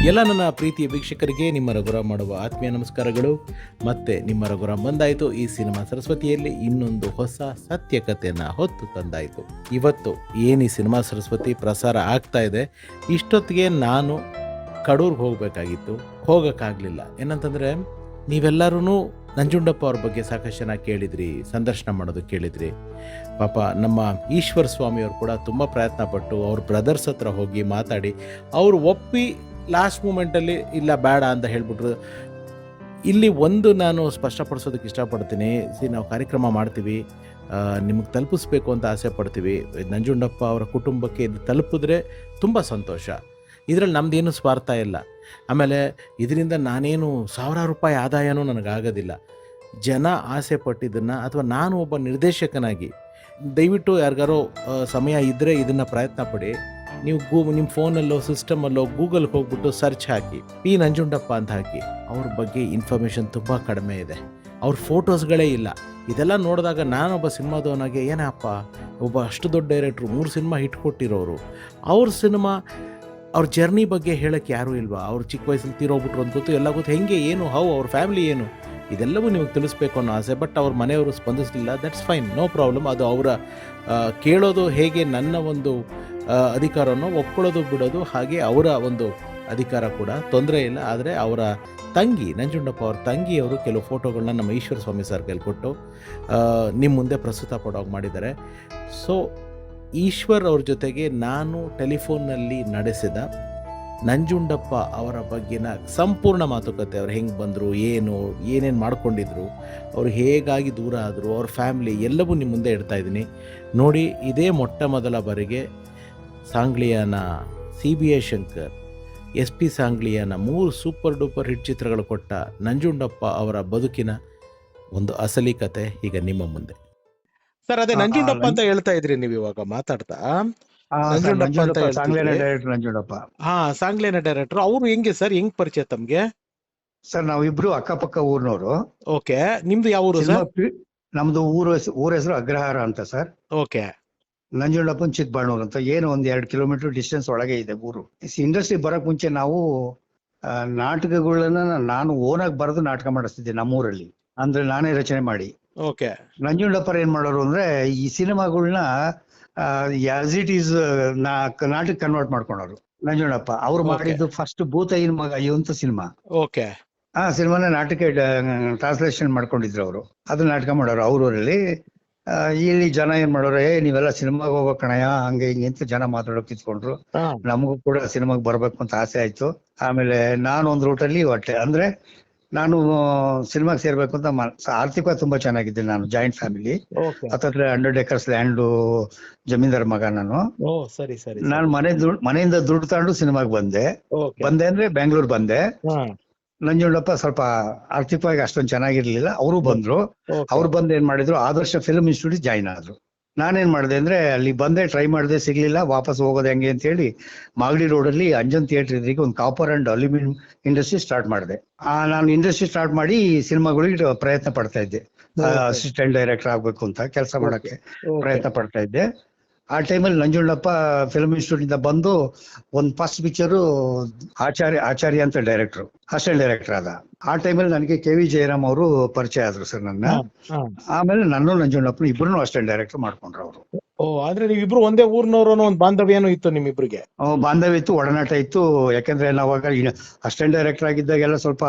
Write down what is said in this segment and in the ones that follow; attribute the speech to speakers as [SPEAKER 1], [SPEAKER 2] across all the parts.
[SPEAKER 1] ಎಲ್ಲ ನನ್ನ ಪ್ರೀತಿಯ ವೀಕ್ಷಕರಿಗೆ ನಿಮ್ಮ ರಘುರಾಮ್ ಮಾಡುವ ಆತ್ಮೀಯ ನಮಸ್ಕಾರಗಳು. ಮತ್ತೆ ನಿಮ್ಮ ರಘುರಾಮ್ ಬಂದಾಯಿತು. ಈ ಸಿನಿಮಾ ಸರಸ್ವತಿಯಲ್ಲಿ ಇನ್ನೊಂದು ಹೊಸ ಸತ್ಯ ಕಥೆಯನ್ನು ಹೊತ್ತು ತಂದಾಯಿತು. ಇವತ್ತು ಏನು ಈ ಸಿನಿಮಾ ಸರಸ್ವತಿ ಪ್ರಸಾರ ಆಗ್ತಾ ಇದೆ, ಇಷ್ಟೊತ್ತಿಗೆ ನಾನು ಕಡೂರ್ಗೆ ಹೋಗಬೇಕಾಗಿತ್ತು, ಹೋಗೋಕ್ಕಾಗಲಿಲ್ಲ. ಏನಂತಂದರೆ ನೀವೆಲ್ಲರೂ ನಂಜುಂಡಪ್ಪ ಅವ್ರ ಬಗ್ಗೆ ಸಾಕಷ್ಟು ಜನ ಕೇಳಿದ್ರಿ, ಸಂದರ್ಶನ ಮಾಡೋದು ಕೇಳಿದ್ರಿ. ಪಾಪ ನಮ್ಮ ಈಶ್ವರ ಸ್ವಾಮಿಯವರು ಕೂಡ ತುಂಬ ಪ್ರಯತ್ನ ಪಟ್ಟು ಅವ್ರ ಬ್ರದರ್ಸ್ ಹತ್ರ ಹೋಗಿ ಮಾತಾಡಿ ಅವರು ಒಪ್ಪಿ ಲಾಸ್ಟ್ ಮೂಮೆಂಟಲ್ಲಿ ಇಲ್ಲ ಬೇಡ ಅಂತ ಹೇಳ್ಬಿಟ್ರು. ಇಲ್ಲಿ ಒಂದು ನಾನು ಸ್ಪಷ್ಟಪಡಿಸೋದಕ್ಕೆ ಇಷ್ಟಪಡ್ತೀನಿ. ನಾವು ಕಾರ್ಯಕ್ರಮ ಮಾಡ್ತೀವಿ, ನಿಮಗೆ ತಲುಪಿಸ್ಬೇಕು ಅಂತ ಆಸೆ ಪಡ್ತೀವಿ. ನಂಜುಂಡಪ್ಪ ಅವರ ಕುಟುಂಬಕ್ಕೆ ಇದು ತಲುಪಿದ್ರೆ ತುಂಬ ಸಂತೋಷ. ಇದರಲ್ಲಿ ನಮ್ಮದೇನು ಸ್ವಾರ್ಥ ಇಲ್ಲ. ಆಮೇಲೆ ಇದರಿಂದ ನಾನೇನು ಸಾವಿರಾರು ರೂಪಾಯಿ ಆದಾಯನೂ ನನಗಾಗೋದಿಲ್ಲ. ಜನ ಆಸೆ ಪಟ್ಟಿದ್ದನ್ನು, ಅಥವಾ ನಾನು ಒಬ್ಬ ನಿರ್ದೇಶಕನಾಗಿ, ದಯವಿಟ್ಟು ಯಾರಿಗಾರೋ ಸಮಯ ಇದ್ದರೆ ಇದನ್ನು ಪ್ರಯತ್ನ ಪಡಿ. ನೀವು ನಿಮ್ಮ ಫೋನಲ್ಲೋ ಸಿಸ್ಟಮಲ್ಲೋ ಗೂಗಲ್ಗೆ ಹೋಗ್ಬಿಟ್ಟು ಸರ್ಚ್ ಹಾಕಿ, ಪಿ ನಂಜುಂಡಪ್ಪ ಅಂತ ಹಾಕಿ. ಅವ್ರ ಬಗ್ಗೆ ಇನ್ಫಾರ್ಮೇಷನ್ ತುಂಬ ಕಡಿಮೆ ಇದೆ, ಅವ್ರ ಫೋಟೋಸ್ಗಳೇ ಇಲ್ಲ. ಇದೆಲ್ಲ ನೋಡಿದಾಗ ನಾನೊಬ್ಬ ಸಿನಿಮಾದವನಾಗೆ ಏನಪ್ಪ, ಒಬ್ಬ ಅಷ್ಟು ದೊಡ್ಡ ಡೈರೆಕ್ಟ್ರು, 3 ಸಿನಿಮಾ ಹಿಟ್ ಕೊಟ್ಟಿರೋರು, ಅವ್ರ ಸಿನಿಮಾ ಅವ್ರ ಜರ್ನಿ ಬಗ್ಗೆ ಹೇಳೋಕ್ಕೆ ಯಾರೂ ಇಲ್ವಾ? ಅವ್ರು ಚಿಕ್ಕ ವಯಸ್ಸಲ್ಲಿ ತೀರೋಗ್ಬಿಟ್ರು ಅಂತ ಗೊತ್ತು, ಎಲ್ಲ ಗೊತ್ತು. ಹೆಂಗೆ, ಏನು, ಅವ್ರ ಫ್ಯಾಮಿಲಿ ಏನು, ಇದೆಲ್ಲವೂ ನಿಮಗೆ ತಿಳಿಸ್ಬೇಕು ಅನ್ನೋ ಆಸೆ. ಬಟ್ ಅವ್ರ ಮನೆಯವರು ಸ್ಪಂದಿಸಲಿಲ್ಲ. That's fine, no problem. ಅದು ಅವರ ಕೇಳೋದು ಹೇಗೆ ನನ್ನ ಒಂದು ಅಧಿಕಾರವನ್ನು ಒಪ್ಕೊಳ್ಳೋದು ಬಿಡೋದು ಹಾಗೆ ಅವರ ಒಂದು ಅಧಿಕಾರ ಕೂಡ, ತೊಂದರೆ ಇಲ್ಲ. ಆದರೆ ಅವರ ತಂಗಿ, ನಂಜುಂಡಪ್ಪ ಅವ್ರ ತಂಗಿಯವರು ಕೆಲವು ಫೋಟೋಗಳನ್ನ ನಮ್ಮ ಈಶ್ವರ ಸ್ವಾಮಿ ಸರ್ ಕೈಲಿ ಕೊಟ್ಟು ನಿಮ್ಮ ಮುಂದೆ ಪ್ರಸ್ತುತ ಪಡೋಗಿ ಮಾಡಿದ್ದಾರೆ. ಸೊ ಈಶ್ವರ್ ಅವ್ರ ಜೊತೆಗೆ ನಾನು ಟೆಲಿಫೋನ್ನಲ್ಲಿ ನಡೆಸಿದ ನಂಜುಂಡಪ್ಪ ಅವರ ಬಗ್ಗಿನ ಸಂಪೂರ್ಣ ಮಾತುಕತೆ, ಅವ್ರು ಹೆಂಗೆ ಬಂದರು, ಏನೇನು ಮಾಡ್ಕೊಂಡಿದ್ರು, ಅವರು ಹೇಗಾಗಿ ದೂರ ಆದರು, ಅವ್ರ ಫ್ಯಾಮಿಲಿ ಎಲ್ಲವೂ ನಿಮ್ಮ ಮುಂದೆ ಇಡ್ತಾ ಇದ್ದೀನಿ ನೋಡಿ. ಇದೇ ಮೊಟ್ಟ ಮೊದಲ ಬಾರಿಗೆ Sangliana, CBI Shankar, SP Sangliana 3 super duper hit ಚಿತ್ರಗಳು ಕೊಟ್ಟ ನಂಜುಂಡಪ್ಪ ಅವರ ಬದುಕಿನ ಒಂದು ಅಸಲಿ ಕತೆ ಈಗ ನಿಮ್ಮ ಮುಂದೆ. ಸರ್, ಅದೇ ನಂಜುಂಡಪ್ಪ ಅಂತ ಹೇಳ್ತಾ ಇದ್ರಿ ನೀವು ಇವಾಗ ಮಾತಾಡ್ತಾ. ನಂಜುಂಡಪ್ಪ ಅಂತ
[SPEAKER 2] ನಂಜುಂಡಪ್ಪ
[SPEAKER 1] ಸಾಂಗ್ಲಿಯಾನ ಡೈರೆಕ್ಟರ್. ಅವರು ಹೆಂಗೆ ಸರ್, ಹೆಂಗ್ ಪರಿಚಯ ತಮ್ಗೆ?
[SPEAKER 2] ಸರ್, ನಾವಿಬ್ರು ಅಕ್ಕಪಕ್ಕ ಊರ್ನವರು.
[SPEAKER 1] ಓಕೆ, ನಿಮ್ದು ಯಾವ ಊರು ಸರ್?
[SPEAKER 2] ನಮ್ದು ಊರ ಹೆಸರು ಅಗ್ರಹಾರ ಅಂತ ಸರ್.
[SPEAKER 1] ಓಕೆ.
[SPEAKER 2] ನಂಜುಂಡಪ್ಪನ್ ಚಿಕ್ಕಬಾಣೂರು ಅಂತ, ಏನು ಒಂದ್ 2 ಕಿಲೋಮೀಟರ್ ಡಿಸ್ಟೆನ್ಸ್ ಒಳಗೆ ಇದೆ ಊರು. ಇಂಡಸ್ಟ್ರಿ ಬರಕ್ ಮುಂಚೆ ನಾವು ನಾಟಕಗಳನ್ನ ನಾನು ಓನಾಗಿ ಬರೆದು ನಾಟಕ ಮಾಡಿಸ್ತಿದ್ದೆ ನಮ್ಮೂರಲ್ಲಿ, ಅಂದ್ರೆ ನಾನೇ ರಚನೆ ಮಾಡಿ.
[SPEAKER 1] ಓಕೆ.
[SPEAKER 2] ನಂಜುಂಡಪ್ಪರ್ ಏನ್ ಮಾಡೋರು ಅಂದ್ರೆ ಈ ಸಿನಿಮಾಗಳನ್ನ ಆಸ್ ಇಟ್ ಈಸ್ ನಾಟಕ ಕನ್ವರ್ಟ್ ಮಾಡ್ಕೊಂಡವ್ರು. ನಂಜುಂಡಪ್ಪ ಅವ್ರು ಮಾಡಿದ್ದು ಫಸ್ಟ್ ಭೂತಯ್ಯನ ಮಗ ಅಂತ ಸಿನಿಮಾ.
[SPEAKER 1] ಓಕೆ.
[SPEAKER 2] ಆ ಸಿನಿಮಾನ ನಾಟಕ ಟ್ರಾನ್ಸ್ಲೇಷನ್ ಮಾಡ್ಕೊಂಡಿದ್ರು ಅವರು. ಅದನ್ನ ನಾಟಕ ಮಾಡೋರು ಅವ್ರೂರಲ್ಲಿ. ಇಲ್ಲಿ ಜನ ಏನ್ ಮಾಡೋರು, ನೀವೆಲ್ಲ ಸಿನಿಮಾಗೆ ಹೋಗೋ ಕಣಯ್ಯ, ಹಂಗೆ ಹಿಂಗೆ ಅಂತ ಜನ ಮಾತಾಡೋಕ್ ಇತ್ಕೊಂಡ್ರು. ನಮಗೂ ಕೂಡ ಸಿನಿಮಾಗೆ ಬರ್ಬೇಕು ಅಂತ ಆಸೆ ಆಯ್ತು. ಆಮೇಲೆ ನಾನು ಒಂದ್ ರೂಟಲ್ಲಿ ಹೊಟ್ಟೆ, ಅಂದ್ರೆ ನಾನು ಸಿನಿಮಾಗೆ ಸೇರ್ಬೇಕು ಅಂತ ಆರ್ಥಿಕವಾಗಿ ತುಂಬಾ ಚೆನ್ನಾಗಿದ್ದೆ. ನಾನು ಜಾಯಿಂಟ್ ಫ್ಯಾಮಿಲಿ, ಹತ್ತತ್ರ 100 acres ಲ್ಯಾಂಡು, ಜಮೀನ್ದಾರ್ ಮಗ ನಾನು. ನಾನು ಮನೆಯಿಂದ ದುಡ್ಡು ತಗೊಂಡು ಸಿನಿಮಾಗೆ ಬಂದೆ ಅಂದ್ರೆ ಬೆಂಗಳೂರು ಬಂದೆ. ನಂಜುಂಡಪ್ಪ ಸ್ವಲ್ಪ ಆರ್ಥಿಕವಾಗಿ ಅಷ್ಟೊಂದು ಚೆನ್ನಾಗಿರ್ಲಿಲ್ಲ, ಅವರು ಬಂದ್ರು. ಅವ್ರು ಬಂದು ಏನ್ ಮಾಡಿದ್ರು, ಆದರ್ಶ ಫಿಲ್ಮ್ ಇನ್ಸ್ಟಿಟ್ಯೂಟ್ ಜಾಯಿನ್ ಆದ್ರು. ನಾನೇನ್ ಮಾಡಿದೆ ಅಂದ್ರೆ ಅಲ್ಲಿ ಬಂದೆ, ಟ್ರೈ ಮಾಡಿದೆ, ಸಿಗ್ಲಿಲ್ಲ. ವಾಪಸ್ ಹೋಗೋದು ಹೆಂಗೆ ಅಂತ ಹೇಳಿ ಮಾಗಡಿ ರೋಡಲ್ಲಿ ಅಂಜನ್ ಥಿಯೇಟರ್ ಇದ್ರಿಗೆ ಒಂದು copper and aluminium industry start ಮಾಡಿದೆ. ನಾನು ಇಂಡಸ್ಟ್ರಿ ಸ್ಟಾರ್ಟ್ ಮಾಡಿ ಸಿನಿಮಾಗಳಿಗೆ ಪ್ರಯತ್ನ ಪಡ್ತಾ ಇದ್ದೆ. ಅಸಿಸ್ಟೆಂಟ್ ಡೈರೆಕ್ಟರ್ ಆಗ್ಬೇಕು ಅಂತ ಕೆಲಸ ಮಾಡಕ್ಕೆ ಪ್ರಯತ್ನ ಪಡ್ತಾ ಇದ್ದೆ. ಆ ಟೈಮಲ್ಲಿ ನಂಜುಂಡಪ್ಪ ಫಿಲ್ಮ್ ಇನ್ಸ್ಟಿಟ್ಯೂಟ್ ಇಂದ ಬಂದು ಒಂದು ಫಸ್ಟ್ ಪಿಕ್ಚರು ಆಚಾರ್ಯ ಅಂತ ಡೈರೆಕ್ಟರ್, ಅಸಿಸ್ಟೆಂಟ್ ಡೈರೆಕ್ಟರ್ ಆದ. ಆ ಟೈಮಲ್ಲಿ ನನಗೆ KV ಜಯರಾಮ್ ಅವರು ಪರಿಚಯ ಆದ್ರು ಸರ್ ನನ್ನ. ಆಮೇಲೆ ನಾನು ನಂಜುಂಡಪ್ಪನ ಇಬ್ರು ಅಸಿಸ್ಟೆಂಟ್ ಡೈರೆಕ್ಟರ್ ಮಾಡ್ಕೊಂಡ್ರು ಅವರು.
[SPEAKER 1] ಆದ್ರೆ ನೀವಿಬ್ರು ಒಂದೇ ಊರ್ನವ್ರು, ಒಂದು ಬಾಂಧವ್ಯನೂ ಇತ್ತು ನಿಮ್ಮಿಬ್ರಿಗೆ?
[SPEAKER 2] ಬಾಂಧವ್ಯ ಇತ್ತು, ಒಡನಾಟ ಇತ್ತು. ಯಾಕಂದ್ರೆ ನಾವಾಗ ಅಸಿಸ್ಟೆಂಟ್ ಡೈರೆಕ್ಟರ್ ಆಗಿದ್ದಾಗೆಲ್ಲ ಸ್ವಲ್ಪ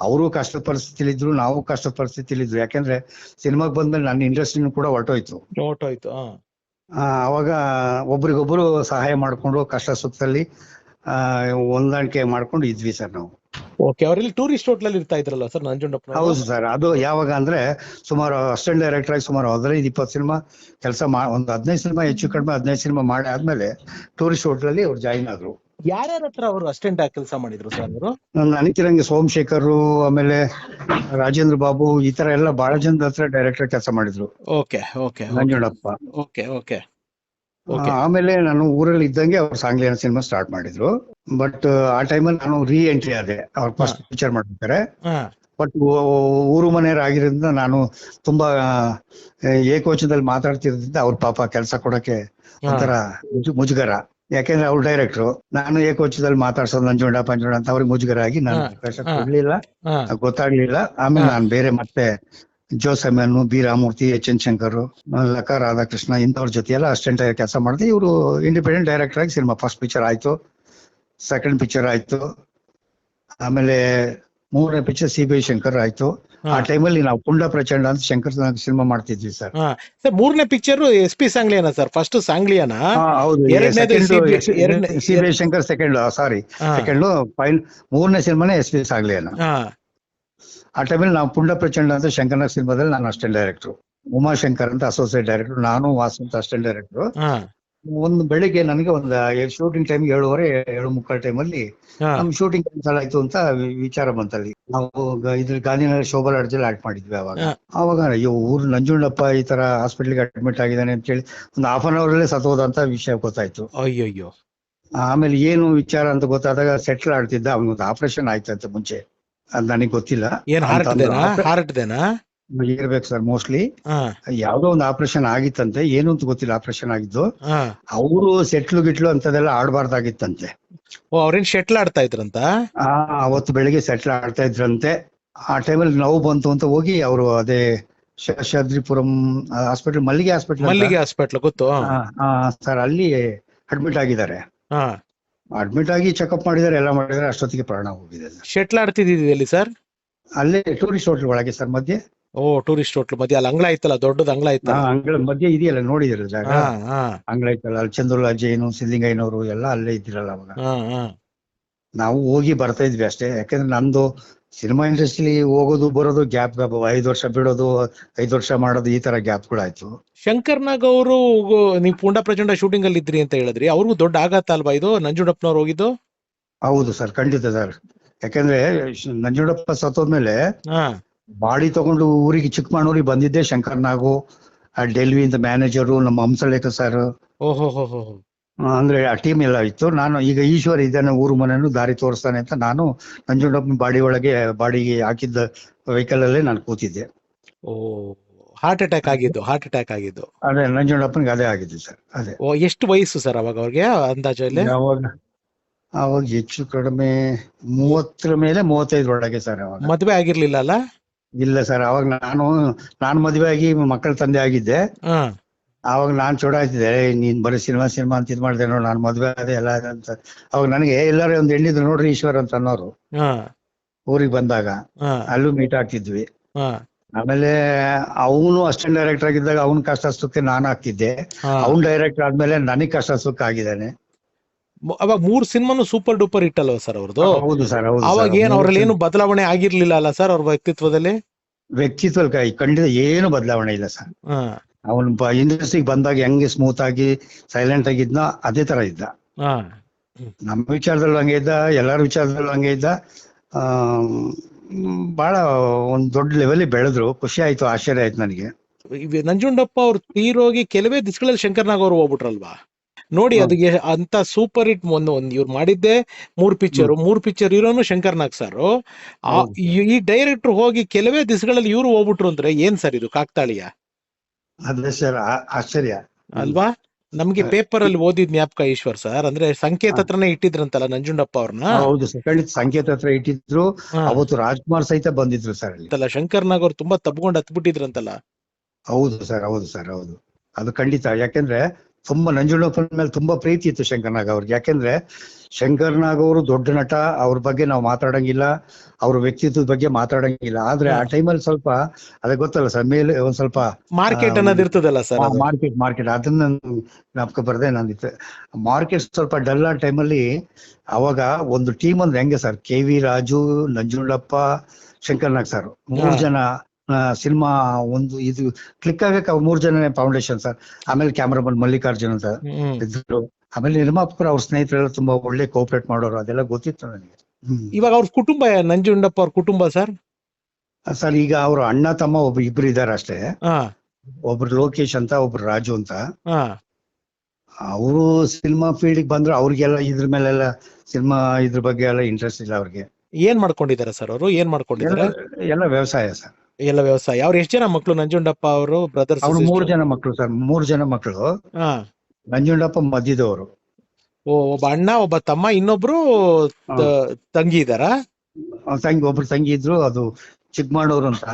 [SPEAKER 2] ಅವರು ಕಷ್ಟದ ಪರಿಸ್ಥಿತಿಲಿದ್ರು, ನಾವು ಕಷ್ಟದ ಪರಿಸ್ಥಿತಿಲಿದ್ರು. ಯಾಕಂದ್ರೆ ಸಿನಿಮಾಗೆ ಬಂದ್ಮೇಲೆ ನನ್ನ ಇಂಡಸ್ಟ್ರಿನೂ ಕೂಡ ಹೊರಟೋಯ್ತು. ಅವಾಗ ಒಬ್ರಿಗೊಬ್ರು ಸಹಾಯ ಮಾಡ್ಕೊಂಡು ಕಷ್ಟ ಸುಖದಲ್ಲಿ ಹೊಂದಾಣಿಕೆ ಮಾಡ್ಕೊಂಡು ಇದ್ವಿ ಸರ್ ನಾವು.
[SPEAKER 1] ಓಕೆ. ಅವರಲ್ಲಿ ಟೂರಿಸ್ಟ್ ಹೋಟ್ಲಲ್ಲಿ ಇರ್ತಾ ಇದ್ರಲ್ಲ ಸರ್ ನಂಜುಂಡಪ್ಪ?
[SPEAKER 2] ಹೌದು ಸರ್. ಅದು ಯಾವಾಗ ಅಂದ್ರೆ ಸುಮಾರು ಅಸಿಸ್ಟೆಂಟ್ ಡೈರೆಕ್ಟರ್ ಆಗಿ ಸುಮಾರು 15-20 ಸಿನಿಮಾ ಕೆಲಸ ಒಂದು 15 ಸಿನಿಮಾ ಹೆಚ್ಚು ಕಡಿಮೆ 15 ಸಿನಿಮಾ ಮಾಡಿ ಆದ್ಮೇಲೆ ಟೂರಿಸ್ಟ್ ಹೋಟ್ಲಲ್ಲಿ ಅವ್ರು ಜಾಯಿನ್ ಆದ್ರು.
[SPEAKER 1] ಯಾರ್ಯಾರ ಹತ್ರ ಅವರು ಅಸಿಸ್ಟೆಂಟ್ ಆಗಿ ಕೆಲಸ ಮಾಡಿದ್ರು ಸರ್ ಅವರು?
[SPEAKER 2] ನನಗಿರಂಗೆ ಸೋಮಶೇಖರ್, ಆಮೇಲೆ ರಾಜೇಂದ್ರ ಬಾಬು, ಈ ತರ ಎಲ್ಲ ಬಹಳ ಜನದ ಹತ್ರ ಡೈರೆಕ್ಟರ್ ಕೆಲಸ ಮಾಡಿದ್ರು.
[SPEAKER 1] Okay. Okay.
[SPEAKER 2] Nanjundappa.
[SPEAKER 1] Okay. Okay.
[SPEAKER 2] ಆಮೇಲೆ ನಾನು ಊರಲ್ಲಿ ಇದ್ದಂಗೆ ಅವ್ರು ಸಾಂಗ್ಲಿಯಾನ ಸಿನಿಮಾ ಸ್ಟಾರ್ಟ್ ಮಾಡಿದ್ರು. ಬಟ್ ಆ ಟೈಮಲ್ಲಿ ನಾನು ರೀ ಎಂಟ್ರಿ ಆದೆ ಅವ್ರು ಫಸ್ಟ್ ಪಿಕ್ಚರ್ ಮಾಡ್ಬೇಕಾರೆ. ಬಟ್ ಊರು ಮನೆಯವರಾಗಿರೋದ್ರಿಂದ ನಾನು ತುಂಬಾ ಏಕವಚನದಲ್ಲಿ ಮಾತಾಡ್ತಿರೋದ್ರಿಂದ ಅವ್ರ ಪಾಪ ಕೆಲಸ ಕೊಡಕ್ಕೆ ಒಂಥರ ಮುಜುಗರ. ಯಾಕೆಂದ್ರೆ ಅವ್ರು ಡೈರೆಕ್ಟ್ರು, ನಾನು ಏಕೋಚದಲ್ಲಿ ಮಾತಾಡ್ಸೋದು ನಂಜುಂಡ ಪಂಜುಂಡ ಅಂತ ಅವ್ರಿಗೆ ಮುಜುಗರ ಆಗಿ ನಾನು
[SPEAKER 1] ಹಾ,
[SPEAKER 2] ಅವಕಾಶ
[SPEAKER 1] ಹಾ,
[SPEAKER 2] ಕೊಡ್ಲಿಲ್ಲ,
[SPEAKER 1] ಹಾ,
[SPEAKER 2] ಗೊತ್ತಾಗ್ಲಿಲ್ಲ. ಆಮೇಲೆ
[SPEAKER 1] ಹಾ.
[SPEAKER 2] ನಾನು ಬೇರೆ ಮತ್ತೆ ಜೋಸೆಮನ್, B Ramurthy, H N Shankar, ಲಕ ರಾಧಾಕೃಷ್ಣ ಇಂಥವ್ರ ಜೊತೆ ಎಲ್ಲ ಅಸಿಸ್ಟೆಂಟ್ ಆಗಿ ಕೆಲಸ ಮಾಡಿದೆ. ಇವರು ಇಂಡಿಪೆಂಡೆಂಟ್ ಡೈರೆಕ್ಟರ್ ಆಗಿ ಸಿನಿಮಾ ಫಸ್ಟ್ ಪಿಕ್ಚರ್ ಆಯ್ತು, ಸೆಕೆಂಡ್ ಪಿಕ್ಚರ್ ಆಯ್ತು, ಆಮೇಲೆ 3ನೇ ಪಿಕ್ಚರ್ CBI ಶಂಕರ್ ಆಯ್ತು. ಆ ಟೈಮಲ್ಲಿ ನಾವು ಪುಂಡ ಪ್ರಚಂಡ ಅಂತ ಶಂಕರ್ ಸಿನಿಮಾ ಮಾಡ್ತಿದ್ವಿ ಸರ್.
[SPEAKER 1] ಸರ್ 3ನೇ picture SP Sangliana sir? First Sangliana,
[SPEAKER 2] ಹೌದು.
[SPEAKER 1] ಎರಡನೇದು
[SPEAKER 2] CBI ಶಂಕರ್ ಸೆಕೆಂಡ್, ಸಾರಿ ಸೆಕೆಂಡ್. 3ನೇ ಸಿನಿಮಾನೇ SP ಸಾಂಗ್ಲಿಯಾನ. ಆ ಟೈಮಲ್ಲಿ ನಾವು ಪುಂಡ ಪ್ರಚಂಡ ಅಂತ ಶಂಕರ್ನಾಗ್ ಸಿನಿಮಾದಲ್ಲಿ ನಾನು ಅಸಿಸ್ಟೆಂಟ್ ಡೈರೆಕ್ಟರ್, ಉಮಾಶಂಕರ್ ಅಂತ ಅಸೋಸಿಯೇಟ್ ಡೈರೆಕ್ಟರ್, ನಾನು ವಾಸು ಅಂತ ಅಸಿಸ್ಟೆಂಟ್ ಡೈರೆಕ್ಟರ್. ಒಂದು ಬೆಳಿಗ್ಗೆ ನನಗೆ ಒಂದು ಶೂಟಿಂಗ್ ಟೈಮ್ 7:30 7:45 ಟೈಮಲ್ಲಿ ನಮ್ ಶೂಟಿಂಗ್ ಕ್ಯಾನ್ಸಲ್ ಆಯ್ತು ಅಂತ ವಿಚಾರ ಬಂತಲ್ಲಿ. ನಾವು ಇದ್ರ ಗಾಂಧಿನಗರ ಶೋಭಾ ಲಾಡ್ಜಲ್ಲಿ ಆಕ್ಟ್ ಮಾಡಿದ್ವಿ. ಅವಾಗ ಅಯ್ಯೋ ಊರು ನಂಜುಂಡಪ್ಪ ಈ ತರ ಹಾಸ್ಪಿಟಲ್ಗೆ ಅಡ್ಮಿಟ್ ಆಗಿದ್ದಾನೆ ಅಂತ ಹೇಳಿ ಒಂದು ಹಾಫ್ ಅನ್ ಅವರ್ ಅಲ್ಲೇ ಸತ್ತೋದಂತ ವಿಷಯ ಗೊತ್ತಾಯ್ತು.
[SPEAKER 1] ಅಯ್ಯೋ.
[SPEAKER 2] ಆಮೇಲೆ ಏನು ವಿಚಾರ ಅಂತ ಗೊತ್ತಾದಾಗ ಸೆಟ್ಲ್ ಆಡ್ತಿದ್ದ, ಅವನೊಂದು ಆಪರೇಷನ್ ಆಯ್ತಂತೆ ಮುಂಚೆ, ಅದ್ ನನಗೆ ಗೊತ್ತಿಲ್ಲ. ಇರ್ಬೇಕು ಸರ್ ಮೋಸ್ಟ್ಲಿ. ಯಾವ್ದೋ ಒಂದು ಆಪರೇಷನ್ ಆಗಿತ್ತಂತೆ, ಏನು ಅಂತ ಗೊತ್ತಿಲ್ಲ ಆಪರೇಷನ್ ಆಗಿದ್ದು. ಅವರು ಸೆಟ್ಲು ಗಿಟ್ಲು ಅಂತದೆಲ್ಲ ಆಡ್ಬಾರ್ದಾಗಿತ್ತಂತೆ.
[SPEAKER 1] ಅವ್ರೇನ್ ಶೆಟ್ಲ್ ಆಡ್ತಾ ಇದ್ರಂತ?
[SPEAKER 2] ಅವತ್ತು ಬೆಳಿಗ್ಗೆ ಸೆಟ್ಲ್ ಆಡ್ತಾ ಇದ್ರಂತೆ. ಆ ಟೈಮಲ್ಲಿ ನೋವು ಬಂತು ಅಂತ ಹೋಗಿ ಅವರು ಅದೇ ಶೇಷಾದ್ರಿಪುರಂ ಹಾಸ್ಪಿಟಲ್, ಮಲ್ಲಿಗೆ ಹಾಸ್ಪಿಟಲ್
[SPEAKER 1] ಗೊತ್ತು
[SPEAKER 2] ಸರ್, ಅಲ್ಲಿ ಅಡ್ಮಿಟ್ ಆಗಿದ್ದಾರೆ. ಅಡ್ಮಿಟ್ ಆಗಿ ಚೆಕಪ್ ಮಾಡಿದಾರೆ, ಎಲ್ಲ ಮಾಡಿದಾರೆ. ಅಷ್ಟೊತ್ತಿಗೆ ಪ್ರಾಣ ಹೋಗಿದೆ.
[SPEAKER 1] ಶೆಟ್ಲ್ ಆಡ್ತಿದ್ದಿದ್ದು ಸರ್? ಅಲ್ಲೇ
[SPEAKER 2] ಟೂರಿಸ್ಟ್ ಹೋಟ್ಲ್ ಒಳಗೆ ಸರ್, ಮಧ್ಯೆ.
[SPEAKER 1] ಟೂರಿಸ್ಟ್ ಹೋಟ್ಲ್ ಮಧ್ಯೆ ಅಲ್ಲಿ ಅಂಗಳ ಐತಲ್ಲ, ದೊಡ್ಡದ ಅಂಗಳ ಐತಲ್ಲ,
[SPEAKER 2] ಅಂಗಳ ಮಧ್ಯೆ ಇದೆಯಲ್ಲ, ನೋಡಿದಿರ ಜಾಗ? ಅಂಗಳ ಐತಲ್ಲ, ಅಲ್ಲಿ ಚಂದ್ರಲಾ ಜೈನು, ಸಿದ್ಲಿಂಗಯ್ಯನವರು ಎಲ್ಲ ಅಲ್ಲೇ ಇದ್ದಿರಲ್ಲ ಅವಾಗ. ನಾವು ಹೋಗಿ ಬರ್ತಾ ಇದ್ವಿ ಅಷ್ಟೇ. ಯಾಕಂದ್ರೆ ನಂದು ಸಿನಿಮಾ ಇಂಡಸ್ಟ್ರಿ ಹೋಗೋದು ಬರೋದು ಗ್ಯಾಪ್ 5 ವರ್ಷ ಬಿಡೋದು, 5 ವರ್ಷ ಮಾಡೋದು, ಈ ತರ ಗ್ಯಾಪ್ಗಳಾಯ್ತು.
[SPEAKER 1] ಶಂಕರ್ನಾಗ್ ಅವರು ನೀವು ಪುಂಡ ಪ್ರಚಂಡ ಶೂಟಿಂಗ್ ಅಲ್ಲಿ ಇದ್ರಿ ಅಂತ ಹೇಳಿದ್ರಿ, ಅವ್ರಿಗೂ ದೊಡ್ಡ ಆಘಾತ ಅಲ್ವಾ ಇದು, ನಂಜುಂಡಪ್ಪನವ್ರು ಹೋಗಿದ್ದು?
[SPEAKER 2] ಹೌದು ಸರ್, ಖಂಡಿತ ಸರ್. ಯಾಕಂದ್ರೆ ನಂಜುಂಡಪ್ಪ ಸತ್ತೋದ್ಮೇಲೆ ಬಾಡಿ ತಗೊಂಡು ಊರಿಗೆ ಚಿಕ್ಕಮಗಳೂರಿಗೆ ಬಂದಿದ್ದೆ ಶಂಕರ್ನಾಗು, ಡೆಲ್ವಿಯಿಂದ ಮ್ಯಾನೇಜರು, ನಮ್ಮ ಹಂಸಲೇಖ ಸರ್, ಅಂದ್ರೆ ಆ ಟೀಮ್ ಎಲ್ಲ ಇತ್ತು. ನಾನು ಈಗ ಈಶ್ವರ್ ಇದ್ದಾನೆ, ಊರು ಮನೆಯನ್ನು ದಾರಿ ತೋರಿಸ್ತಾನೆ ಅಂತ ನಾನು ನಂಜುಂಡಪ್ಪನ ಬಾಡಿಗೆ ಹಾಕಿದ್ದ ವೆಹಿಕಲ್ ಅಲ್ಲೇ ನಾನು ಕೂತಿದ್ದೆ.
[SPEAKER 1] ಹಾರ್ಟ್ ಅಟ್ಯಾಕ್ ಆಗಿದ್ದು?
[SPEAKER 2] ಅದೇ ನಂಜುಂಡಪ್ಪನಿಗೆ ಅದೇ ಆಗಿದ್ದು ಸರ್. ಅದೇ.
[SPEAKER 1] ಎಷ್ಟು ವಯಸ್ಸು ಸರ್ ಅವಾಗ ಅವ್ರಿಗೆ ಅಂದಾಜಲ್ಲಿ?
[SPEAKER 2] ಅವಾಗ ಹೆಚ್ಚು ಕಡಿಮೆ 30 ಮೇಲೆ 35 ಒಳಗೆ ಸರ್. ಅವಾಗ
[SPEAKER 1] ಮದ್ವೆ ಆಗಿರ್ಲಿಲ್ಲ ಅಲ್ಲ?
[SPEAKER 2] ಇಲ್ಲ ಸರ್, ಅವಾಗ ನಾನು ಮದ್ವೆ ಆಗಿ ಮಕ್ಕಳ ತಂದೆ ಆಗಿದ್ದೆ. ಅವಾಗ ನಾನ್ ಚೋಡಾಯ್ತಿದ್ದೆ, ನೀನ್ ಬರೀ ಸಿನಿಮಾ ಅಂತ ಇದ್ ಮಾಡಿದೆ ನೋಡ್, ನಾನು ಮದ್ವೆ ಅದೇ ಎಲ್ಲ ಅಂತ. ಅವಾಗ ನನಗೆ ಎಲ್ಲಾರು ಒಂದ್ ಹೆಣ್ಣಿದ್ರು ನೋಡ್ರಿ ಈಶ್ವರ್ ಅಂತ ಅನ್ನೋರು. ಊರಿಗೆ ಬಂದಾಗ ಅಲ್ಲೂ ಮೀಟ್ ಆಗ್ತಿದ್ವಿ. ಆಮೇಲೆ ಅವನು ಅಸಿಸ್ಟೆಂಟ್ ಡೈರೆಕ್ಟರ್ ಆಗಿದ್ದಾಗ ಅವನ್ ಕಷ್ಟ ಸುಖಕ್ಕೆ ನಾನು ಆಗ್ತಿದ್ದೆ, ಅವ್ನ್ ಡೈರೆಕ್ಟರ್ ಆದ್ಮೇಲೆ ನನಗ್ ಕಷ್ಟ ಸುಖ ಆಗಿದ್ದಾನೆ.
[SPEAKER 1] ಅವಾಗ 3 ಸಿನಿಮಾನು ಸೂಪರ್ ಡೂಪರ್ ಹಿಟ್ ಅಲ್ವಾ ಸರ್ ಅವ್ರದ್ದು?
[SPEAKER 2] ಹೌದು ಸರ್, ಹೌದು.
[SPEAKER 1] ಅವಾಗ ಏನ್ ಅವ್ರಲ್ಲಿ ಏನು ಬದಲಾವಣೆ ಆಗಿರ್ಲಿಲ್ಲ ಅಲ್ಲ ಸರ್ ಅವ್ರ ವ್ಯಕ್ತಿತ್ವದಲ್ಲಿ?
[SPEAKER 2] ಖಂಡಿತ ಏನು ಬದಲಾವಣೆ ಇಲ್ಲ ಸರ್. ಅವನು ಇಂಡಸ್ಟ್ರಿಗೆ ಬಂದಾಗ ಹೆಂಗೆ ಸ್ಮೂತ್ ಆಗಿ ಸೈಲೆಂಟ್ ಆಗಿದ್ನ ಅದೇ ತರ ಇದ್ದ. ನಮ್ಮ ವಿಚಾರದಲ್ಲೂ ಹಂಗೆ ಇದ್ದ, ಎಲ್ಲಾರ ವಿಚಾರದಲ್ಲೂ ಹಂಗೆ ಇದ್ದ. ಬಹಳ ಒಂದ್ ದೊಡ್ಡ ಲೆವೆಲ್ ಬೆಳೆದ್ರು. ಖುಷಿ ಆಯ್ತು, ಆಶ್ಚರ್ಯ ಆಯ್ತು ನನಗೆ.
[SPEAKER 1] ನಂಜುಂಡಪ್ಪ ಅವ್ರು ತೀರೋಗಿ ಕೆಲವೇ ದಿವಸಗಳಲ್ಲಿ ಶಂಕರ್ನಾಗ್ ಅವರು ಹೋಗ್ಬಿಟ್ರಲ್ವಾ ನೋಡಿ. ಅದಕ್ಕೆ ಅಂತ ಸೂಪರ್ ಹಿಟ್ ಇವ್ರು ಮಾಡಿದ್ದೆ 3 ಪಿಕ್ಚರ್ ಇರೋನು ಶಂಕರ್ನಾಗ್ ಸರ್. ಈ ಡೈರೆಕ್ಟರ್ ಹೋಗಿ ಕೆಲವೇ ದಿವಸಗಳಲ್ಲಿ ಇವ್ರು ಹೋಗ್ಬಿಟ್ರು ಅಂದ್ರೆ ಏನ್ ಸರ್ ಇದು ಕಾಕ್ತಾಳಿಯ?
[SPEAKER 2] ಅದೇ ಸರ್, ಆಶ್ಚರ್ಯ
[SPEAKER 1] ಅಲ್ವಾ? ನಮ್ಗೆ ಪೇಪರ್ ಅಲ್ಲಿ ಓದಿದ್ ಜ್ಞಾಪಕ ಈಶ್ವರ್ ಸರ್, ಅಂದ್ರೆ ಸಂಕೇತ ಹತ್ರನೇ ಇಟ್ಟಿದ್ರಂತಲ್ಲ ನಂಜುಂಡಪ್ಪ ಅವ್ರನ್ನ?
[SPEAKER 2] ಹೌದು ಸರ್, ಖಂಡಿತ ಸಂಕೇತ ಹತ್ರ ಇಟ್ಟಿದ್ರು. ಅವತ್ತು ರಾಜ್ಕುಮಾರ್ ಸಹಿತ ಬಂದಿದ್ರು ಸರ್ ಅಲ್ಲಿ.
[SPEAKER 1] ಶಂಕರ್ನಾಗ್ ಅವ್ರು ತುಂಬಾ ತಪ್ಕೊಂಡು ಹತ್ಬಿಟ್ಟಿದ್ರಂತಲ್ಲ?
[SPEAKER 2] ಹೌದು ಸರ್, ಹೌದು ಸರ್, ಹೌದು. ಅದು ಖಂಡಿತ. ಯಾಕೆಂದ್ರೆ ತುಂಬಾ ನಂಜುಂಡಪ್ಪನ ಮೇಲೆ ತುಂಬಾ ಪ್ರೀತಿ ಇತ್ತು ಶಂಕರ್ನಾಗ್ ಅವ್ರಿಗೆ. ಯಾಕೆಂದ್ರೆ ಶಂಕರ್ನಾಗ್ ಅವರು ದೊಡ್ಡ ನಟ, ಅವ್ರ ಬಗ್ಗೆ ನಾವು ಮಾತಾಡಂಗಿಲ್ಲ, ಅವ್ರ ವ್ಯಕ್ತಿತ್ವದ ಬಗ್ಗೆ ಮಾತಾಡಂಗಿಲ್ಲ. ಆದ್ರೆ ಆ ಟೈಮಲ್ಲಿ ಸ್ವಲ್ಪ ಅದೇ ಗೊತ್ತಲ್ಲ ಸರ್, ಮೇಲೆ ಒಂದ್ ಸ್ವಲ್ಪ
[SPEAKER 1] ಮಾರ್ಕೆಟ್ ಅನ್ನೋದು ಇರ್ತದಲ್ಲ ಸರ್,
[SPEAKER 2] ಮಾರ್ಕೆಟ್ ಅದನ್ನ ಜ್ಞಾಪಕ ಬರ್ದೆ ನಂದಿತ್ತು. ಮಾರ್ಕೆಟ್ ಸ್ವಲ್ಪ ಡಲ್ ಆ ಟೈಮಲ್ಲಿ. ಅವಾಗ ಒಂದು ಟೀಮ್ ಅಂದ್ರೆ ಹೆಂಗೆ sir, KV Raju, Nanjundappa, Shankar Nag sir, 3 ಜನ ಸಿನಿಮಾ ಒಂದು ಇದು ಕ್ಲಿಕ್ ಆಗಕ್ಕೆ 3 ಜನ ಫೌಂಡೇಶನ್ ಸರ್. ಆಮೇಲೆ ಕ್ಯಾಮ್ರಾಮನ್ ಮಲ್ಲಿಕಾರ್ಜುನ್ ಅಂತ ಇದ್ರು. ಆಮೇಲೆ ನಿರ್ಮಾಪಕರು ಅವ್ರ ಸ್ನೇಹಿತರೆಲ್ಲ ತುಂಬಾ ಒಳ್ಳೆ ಕೋಆಪರೇಟ್ ಮಾಡೋರು, ಅದೆಲ್ಲ ಗೊತ್ತಿತ್ತು ನನಗೆ.
[SPEAKER 1] ಇವಾಗ ಅವ್ರ ಕುಟುಂಬ, ನಂಜುಂಡಪ್ಪ ಅವ್ರ ಕುಟುಂಬ ಸರ್?
[SPEAKER 2] ಸರ್ ಈಗ ಅವ್ರ ಅಣ್ಣ ತಮ್ಮ ಇಬ್ರು ಇದಾರೆ ಅಷ್ಟೇ. ಒಬ್ರು ಲೋಕೇಶ್ ಅಂತ, ಒಬ್ರು ರಾಜು ಅಂತ. ಅವರು ಸಿನಿಮಾ ಫೀಲ್ಡ್ ಬಂದ್ರು, ಅವ್ರಿಗೆಲ್ಲ ಇದ್ರ ಮೇಲೆಲ್ಲ ಸಿನಿಮಾ ಇದ್ರ ಬಗ್ಗೆ ಎಲ್ಲ ಇಂಟ್ರೆಸ್ಟ್ ಇಲ್ಲ ಅವ್ರಿಗೆ.
[SPEAKER 1] ಏನ್ ಮಾಡ್ಕೊಂಡಿದ್ದಾರೆ ಸರ್ ಅವರು? ಏನ್ ಮಾಡ್ಕೊಂಡಿದ್ದಾರೆ?
[SPEAKER 2] ಎಲ್ಲ ವ್ಯವಸಾಯ ಸರ್.
[SPEAKER 1] ಎಲ್ಲ ವ್ಯವಸಾಯ. ಅವ್ರು ಎಷ್ಟು ಜನ ಮಕ್ಕಳು ನಂಜುಂಡಪ್ಪ ಅವರು? ಬ್ರದರ್ಸ್?
[SPEAKER 2] ಅವ್ರು 3 ಜನ ಮಕ್ಕಳು ಸರ್. 3 ಜನ ಮಕ್ಕಳು. ನಂಜುಂಡಪ್ಪ ಮಧ್ಯದವರು.
[SPEAKER 1] ಒಬ್ಬ ಅಣ್ಣ, ಒಬ್ಬ ತಮ್ಮ, ಇನ್ನೊಬ್ರು
[SPEAKER 2] ಹಾ.
[SPEAKER 1] ತಂಗಿ ಇದಾರಾ?
[SPEAKER 2] ಒಬ್ರು ತಂಗಿ ಇದ್ರು. ಅದು ಚಿಕ್ಕಮಗಳೂರು ಅಂತ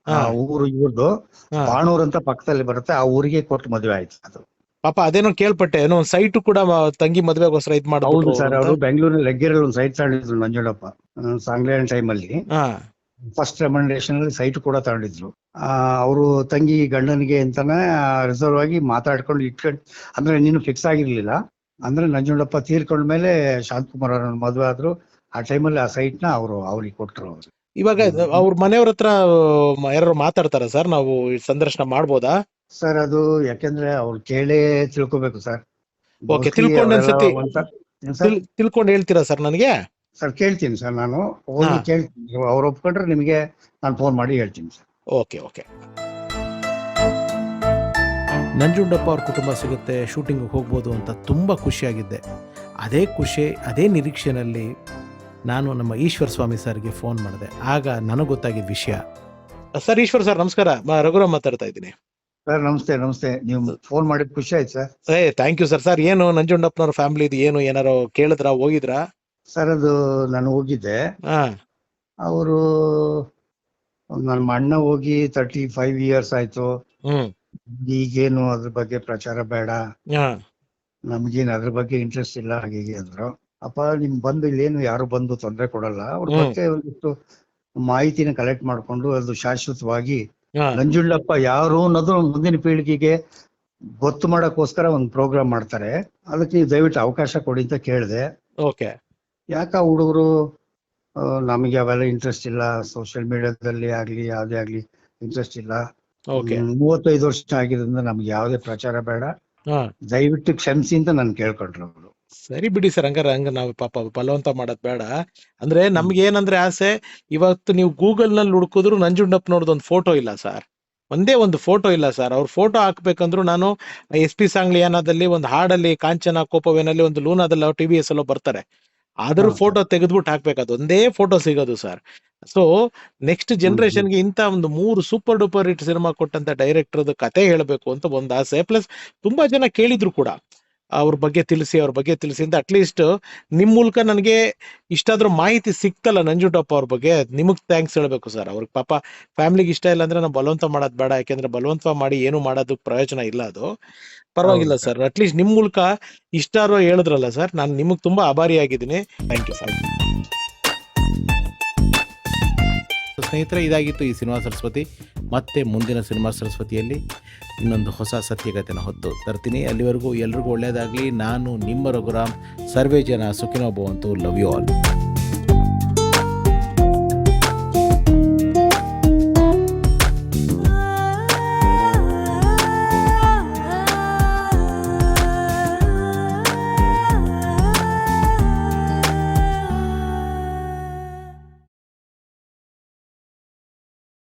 [SPEAKER 2] ಆ
[SPEAKER 1] ಹಾ.
[SPEAKER 2] ಊರು ಇವ್ರದ್ದು.
[SPEAKER 1] ಹಾ.
[SPEAKER 2] ಬಾಣೂರು ಅಂತ ಪಕ್ಕದಲ್ಲಿ ಬರುತ್ತೆ, ಆ ಊರಿಗೆ ಕೊಟ್ಟು ಮದುವೆ ಆಯ್ತು ಅದು.
[SPEAKER 1] ಪಾಪ ಅದೇನೋ ಕೇಳ್ಪಟ್ಟೆ, ಏನೋ ಒಂದು ಸೈಟ್ ಕೂಡ ತಂಗಿ ಮದ್ವೆಗೋಸ್ಕರ ಇದ್
[SPEAKER 2] ಹೌದು
[SPEAKER 1] ಮಾಡ್ಬಿಟ್ರು
[SPEAKER 2] ಸರ್,
[SPEAKER 1] ಅಂತ.
[SPEAKER 2] ಅವರು ಬೆಂಗಳೂರಲ್ಲಿ ಹೆಗ್ಗೆರೆಯಲ್ಲಿ ಒಂದು ಸೈಟ್ ತಗೊಂಡಿದ್ರು ನಂಜುಂಡಪ್ಪ, ಸಾಂಗ್ಲಿಯಾನ್ ಟೈಮ್ ಅಲ್ಲಿ.
[SPEAKER 1] ಹಾ.
[SPEAKER 2] ಫಸ್ಟ್ ರೆಕಮೆಂಡೇಶನ್ ಅಲ್ಲಿ ಸೈಟ್ ಕೂಡ ತಗೊಂಡಿದ್ರು. ಅವರು ತಂಗಿ ಗಂಡನಿಗೆ ಅಂತಾನೆ ರಿಸರ್ವ್ ಆಗಿ ಮಾತಾಡ್ಕೊಂಡು ಇಟ್ಕೊಂಡು, ಅಂದ್ರೆ ನೀನು ಫಿಕ್ಸ್ ಆಗಿರ್ಲಿಲ್ಲ. ಅಂದ್ರೆ ನಂಜುಂಡಪ್ಪ ತೀರ್ಕೊಂಡ್ಮೇಲೆ ಶಾಂತಕುಮಾರ್ ಅವ್ರನ್ನ ಮದುವೆ ಆದ್ರು. ಆ ಟೈಮಲ್ಲಿ ಆ ಸೈಟ್ ನ ಅವ್ರಿಗೆ ಕೊಟ್ರು ಅವ್ರು.
[SPEAKER 1] ಇವಾಗ ಅವ್ರ ಮನೆಯವ್ರ ಹತ್ರ ಯಾರು ಮಾತಾಡ್ತಾರ ಸರ್? ನಾವು ಈ ಸಂದರ್ಶನ ಮಾಡ್ಬೋದಾ?
[SPEAKER 2] ಸರ್ ಅದು ಯಾಕೆಂದ್ರೆ ಅವ್ರು ಕೇಳೇ ತಿಳ್ಕೊಬೇಕು ಸರ್.
[SPEAKER 1] ಓಕೆ, ತಿಳ್ಕೊಂಡು ಅನ್ಸತಿ
[SPEAKER 2] ಸರ್
[SPEAKER 1] ತಿಳ್ಕೊಂಡು ಹೇಳ್ತೀರಾ ಸರ್ ನನಗೆ?
[SPEAKER 2] ಸರ್ ಕೇಳ್ತೀನಿ ಸರ್, ನಾನು ಹೋಗಿ ಕೇಳ್ತೀನಿ. ಅವ್ರು ಒಪ್ಕೊಂಡ್ರೆ ನಿಮಗೆ ನಾನು ಫೋನ್ ಮಾಡಿ ಹೇಳ್ತೀನಿ ಸರ್.
[SPEAKER 1] Okay okay. ನಂಜುಂಡಪ್ಪ ಅವ್ರ ಕುಟುಂಬ ಸಿಗುತ್ತೆ, ಶೂಟಿಂಗ್ ಹೋಗ್ಬೋದು ಅಂತ ತುಂಬ ಖುಷಿಯಾಗಿದ್ದೆ. ಅದೇ ಖುಷಿ, ಅದೇ ನಿರೀಕ್ಷೆಯಲ್ಲಿ ನಾನು ನಮ್ಮ ಈಶ್ವರ್ ಸ್ವಾಮಿ ಸರ್ಗೆ ಫೋನ್ ಮಾಡಿದೆ. ಆಗ ನನಗೆ ಗೊತ್ತಾಗಿದ್ದ ವಿಷಯ. ಸರ್, ಈಶ್ವರ್ ಸರ್ ನಮಸ್ಕಾರ, ರಘುರಾಮ್ ಮಾತಾಡ್ತಾ ಇದ್ದೀನಿ.
[SPEAKER 2] ಸರ್ ನಮಸ್ತೆ. ನಮಸ್ತೆ, ನೀವು ಫೋನ್ ಮಾಡಿದ ಖುಷಿ ಆಯ್ತು sir.
[SPEAKER 1] Thank you sir. Sir, ಏನು ನಂಜುಂಡಪ್ಪನವ್ರ ಫ್ಯಾಮಿಲಿದು ಏನಾರು ಕೇಳಿದ್ರಾ, ಹೋಗಿದ್ರಾ?
[SPEAKER 2] ಸರ್ ಅದು ನಾನು ಹೋಗಿದ್ದೆ. ಅವರು ನನ್ನ ಅಣ್ಣ ಹೋಗಿ 35 years ಆಯ್ತು. ಈಗೇನು ಅದ್ರ ಬಗ್ಗೆ ಪ್ರಚಾರ ಬೇಡ, ನಮ್ಗೇನು ಅದ್ರ ಬಗ್ಗೆ ಇಂಟ್ರೆಸ್ಟ್ ಇಲ್ಲ, ಹಾಗೆ ಅಂದ್ರು. ಅಪ್ಪ ನಿಮ್ ಬಂದು ಇಲ್ಲೇನು ಯಾರು ಬಂದು ತೊಂದರೆ ಕೊಡಲ್ಲ, ಅವ್ರ ಬಗ್ಗೆ ಒಂದಿಷ್ಟು ಮಾಹಿತಿನ ಕಲೆಕ್ಟ್ ಮಾಡ್ಕೊಂಡು ಅದು ಶಾಶ್ವತವಾಗಿ ನಂಜುಂಡಪ್ಪ ಯಾರು ಅನ್ನೋದು ಮುಂದಿನ ಪೀಳಿಗೆಗೆ ಗೊತ್ತು ಮಾಡಕ್ಕೋಸ್ಕರ ಒಂದು ಪ್ರೋಗ್ರಾಮ್ ಮಾಡ್ತಾರೆ, ಅದಕ್ಕೆ ನೀವು ದಯವಿಟ್ಟು ಅವಕಾಶ ಕೊಡಿ ಅಂತ ಕೇಳಿದೆ. ಯಾಕ ಹುಡುಗರು ನಮಗೆ ಅವೆಲ್ಲ ಇಂಟ್ರೆಸ್ಟ್ ಇಲ್ಲ, ಸೋಷಿಯಲ್ ಮೀಡಿಯಾದಲ್ಲಿ ಆಗ್ಲಿ ಯಾವ್ದೇ ಆಗ್ಲಿ ಇಂಟ್ರೆಸ್ಟ್ ಇಲ್ಲ, 35 ವರ್ಷ ಆಗಿದ್ರಿಂದ ನಮ್ಗೆ ಯಾವ್ದೇ ಪ್ರಚಾರ ಬೇಡ, ದಯವಿಟ್ಟು ಕ್ಷಮಿಸಿ ಅಂತ ನಾನು ಕೇಳ್ಕೊಂಡ್ರು ಅವರು.
[SPEAKER 1] ಸರಿ ಬಿಡಿ ಸರ್, ಹಂಗ ನಾವು ಪಾಪ ಬಲವಂತ ಮಾಡೋದ್ ಬೇಡ. ಅಂದ್ರೆ ನಮ್ಗೆ ಏನಂದ್ರೆ ಆಸೆ, ಇವತ್ತು ನೀವು ಗೂಗಲ್ ನಲ್ಲಿ ಹುಡುಕಿದ್ರು ನಂಜುಂಡಪ್ಪನವ್ರದ್ದು ಒಂದು ಫೋಟೋ ಇಲ್ಲ ಸರ್, ಒಂದೇ ಒಂದು ಫೋಟೋ ಇಲ್ಲ ಸರ್. ಅವ್ರ ಫೋಟೋ ಹಾಕ್ಬೇಕಂದ್ರು ನಾನು SP ಸಾಂಗ್ಲಿಯಾನದಲ್ಲಿ ಒಂದು ಹಾಡಲ್ಲಿ, ಕಾಂಚನ ಕೋಪವೇನಲ್ಲಿ, ಒಂದು ಲೂನಾದಲ್ಲಿ, TVS ಅಲ್ಲೋ ಬರ್ತಾರೆ, ಅದ್ರ ಫೋಟೋ ತೆಗೆದ್ಬಿಟ್ಟು ಹಾಕ್ಬೇಕು, ಅದೊಂದೇ ಫೋಟೋ ಸಿಗೋದು ಸರ್. ಸೊ ನೆಕ್ಸ್ಟ್ ಜನರೇಷನ್ಗೆ ಇಂಥ ಒಂದು 3 ಸೂಪರ್ ಡೂಪರ್ ಹಿಟ್ ಸಿನಿಮಾ ಕೊಟ್ಟಂತ ಡೈರೆಕ್ಟರ್ದು ಕತೆ ಹೇಳಬೇಕು ಅಂತ ಒಂದು ಆಸೆ. ಪ್ಲಸ್ ತುಂಬಾ ಜನ ಕೇಳಿದ್ರು ಕೂಡ ಅವ್ರ ಬಗ್ಗೆ ತಿಳಿಸಿ ಅಂತ. ಅಟ್ಲೀಸ್ಟ್ ನಿಮ್ ಮೂಲಕ ನನಗೆ ಇಷ್ಟಾದ್ರೂ ಮಾಹಿತಿ ಸಿಕ್ತಲ್ಲ ನಂಜುಂಡಪ್ಪ ಅವ್ರ ಬಗ್ಗೆ, ನಿಮಗ್ ಥ್ಯಾಂಕ್ಸ್ ಹೇಳ್ಬೇಕು ಸರ್. ಅವ್ರಿಗೆ ಪಾಪ ಫ್ಯಾಮಿಲಿಗೆ ಇಷ್ಟ ಇಲ್ಲ ಅಂದ್ರೆ ನಾವು ಬಲವಂತ ಮಾಡೋದ್ ಬೇಡ, ಯಾಕೆಂದ್ರೆ ಬಲವಂತ ಮಾಡಿ ಏನು ಮಾಡೋದಕ್ಕೆ ಪ್ರಯೋಜನ ಇಲ್ಲ. ಅದು ಪರವಾಗಿಲ್ಲ ಸರ್, ಅಟ್ಲೀಸ್ಟ್ ನಿಮ್ ಮೂಲಕ ಇಷ್ಟಾರು ಹೇಳಿದ್ರಲ್ಲ ಸರ್, ನಾನು ನಿಮಗ್ ತುಂಬಾ ಆಭಾರಿಯಾಗಿದ್ದೀನಿ. Thank you sir. ಸ್ನೇಹಿತರೆ, ಇದಾಗಿತ್ತು ಈ ಸಿನಿಮಾ ಸರಸ್ವತಿ. ಮತ್ತೆ ಮುಂದಿನ ಸಿನಿಮಾ ಸರಸ್ವತಿಯಲ್ಲಿ ಇನ್ನೊಂದು ಹೊಸ ಸತ್ಯಕತೆನ ಹೊತ್ತು ತರ್ತೀನಿ. ಅಲ್ಲಿವರೆಗೂ ಎಲ್ರಿಗೂ ಒಳ್ಳೆಯದಾಗಲಿ. ನಾನು ನಿಮ್ಮ ರಘುರಾಮ್. ಸರ್ವೇ ಜನ ಸುಖಿನೋ ಭವಂತು. Love you all.